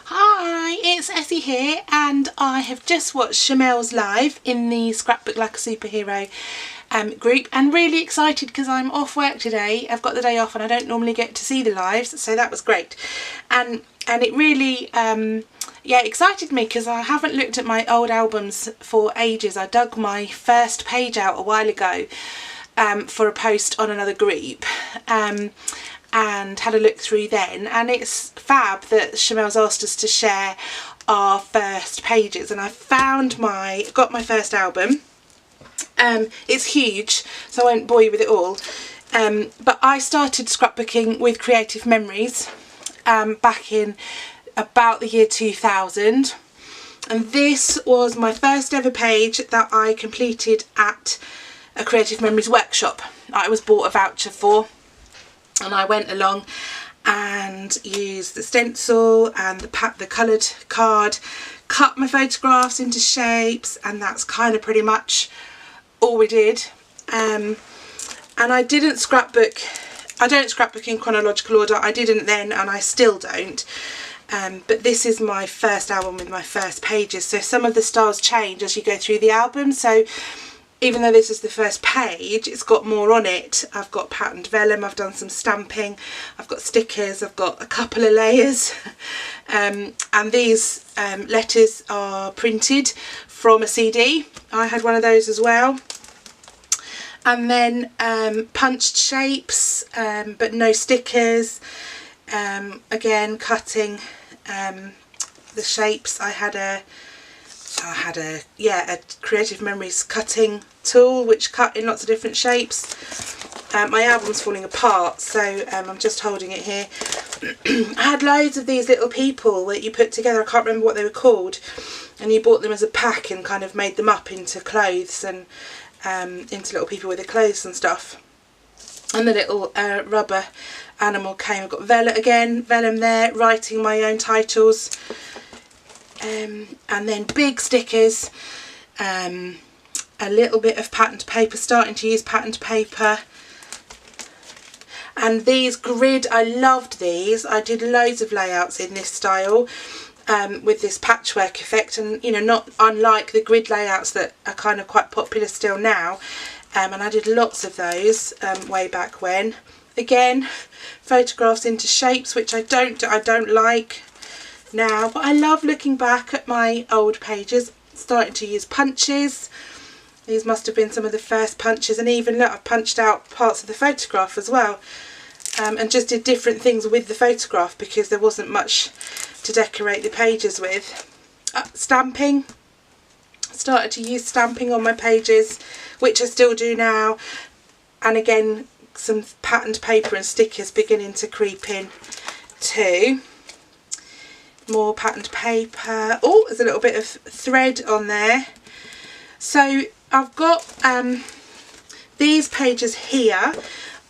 Hi, it's Essie here, and I have just watched Shamel's live in the Scrapbook Like a Superhero group, and really excited because I'm off work today. I've got the day off and I don't normally get to see the lives, so that was great. And it really excited me because I haven't looked at my old albums for ages. I dug my first page out a while ago for a post on another group. And had a look through then, and it's fab that Shamel's asked us to share our first pages, and I got my first album. It's huge, so I won't bore you with it all, but I started scrapbooking with Creative Memories back in about the year 2000, and this was my first ever page that I completed at a Creative Memories workshop. I was bought a voucher for, and I went along and used the stencil and the coloured card, cut my photographs into shapes, and that's kind of pretty much all we did. And I didn't scrapbook. I don't scrapbook in chronological order. I didn't then, and I still don't. But this is my first album with my first pages, so some of the styles change as you go through the album. So even though this is the first page, it's got more on it. I've got patterned vellum, I've done some stamping, I've got stickers, I've got a couple of layers. And these letters are printed from a CD. I had one of those as well. And then punched shapes, but no stickers. Again, cutting the shapes. I had a Creative Memories cutting tool which cut in lots of different shapes. My album's falling apart, so I'm just holding it here. I had loads of these little people that you put together. I can't remember what they were called, and you bought them as a pack and kind of made them up into clothes and into little people with their clothes and stuff. And the little rubber animal came. I've got vellum there, writing my own titles. And then big stickers, a little bit of patterned paper, starting to use patterned paper. And these grid, I loved these. I did loads of layouts in this style with this patchwork effect, and you know, not unlike the grid layouts that are kind of quite popular still now. And I did lots of those way back when. Again, photographs into shapes, which I don't like now, but I love looking back at my old pages. Starting to use punches. These must have been some of the first punches, and even look, I've punched out parts of the photograph as well, and just did different things with the photograph because there wasn't much to decorate the pages with. Stamping. Started to use stamping on my pages, which I still do now, and again some patterned paper and stickers beginning to creep in too. More patterned paper. Oh, there's a little bit of thread on there. So I've got these pages here.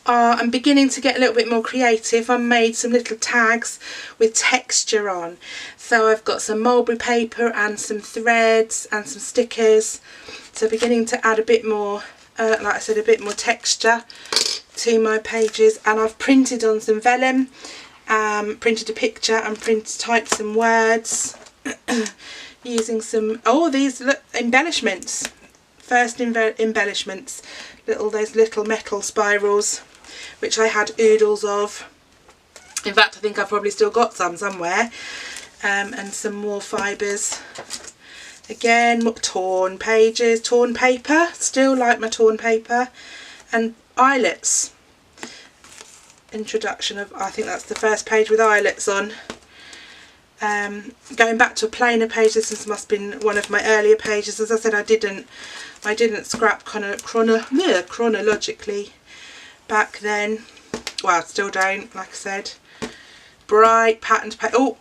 I'm beginning to get a little bit more creative. I made some little tags with texture on. So I've got some mulberry paper and some threads and some stickers. So beginning to add a bit more, like I said, a bit more texture to my pages. And I've printed on some vellum. Printed a picture and typed some words using some, these look, embellishments, first embellishments, those little metal spirals which I had oodles of. In fact, I think I've probably still got some somewhere, and some more fibres. Again, torn pages, torn paper, still like my torn paper, and eyelets. Introduction of, I think that's the first page with eyelets on. Going back to a plainer page, this must have been one of my earlier pages. As I said, I didn't scrap chronologically back then. Well, I still don't, like I said. Bright patterned paper. Oh,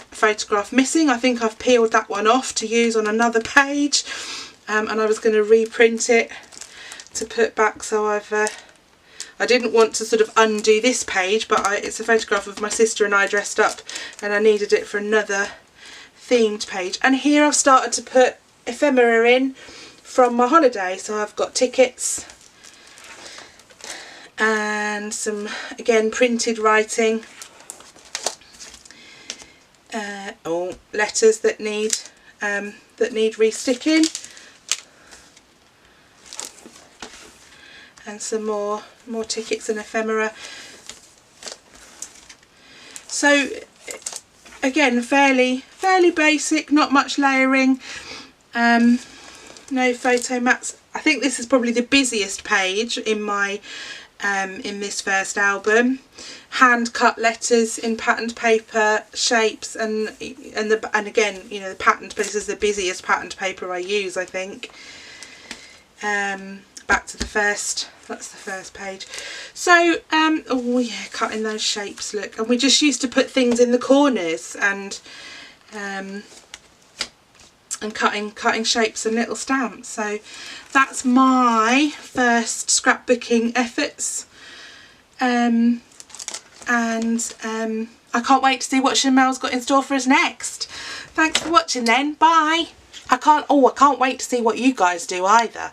photograph missing. I think I've peeled that one off to use on another page, and I was going to reprint it to put back, so I didn't want to sort of undo this page, but it's a photograph of my sister and I dressed up, and I needed it for another themed page. And here I've started to put ephemera in from my holiday. So I've got tickets and some, again, printed writing. letters that need resticking, and some more tickets and ephemera. So again, fairly basic, not much layering, no photo mats. I think this is probably the busiest page in my in this first album. Hand cut letters in patterned paper shapes, and again, you know, the patterned, but this is the busiest patterned paper I use, I think. Back to the first, that's the first page. So oh yeah, cutting those shapes, look, and we just used to put things in the corners and cutting shapes and little stamps. So that's my first scrapbooking efforts, and I can't wait to see what Chamel's got in store for us next. Thanks for watching then, bye. I can't wait to see what you guys do either.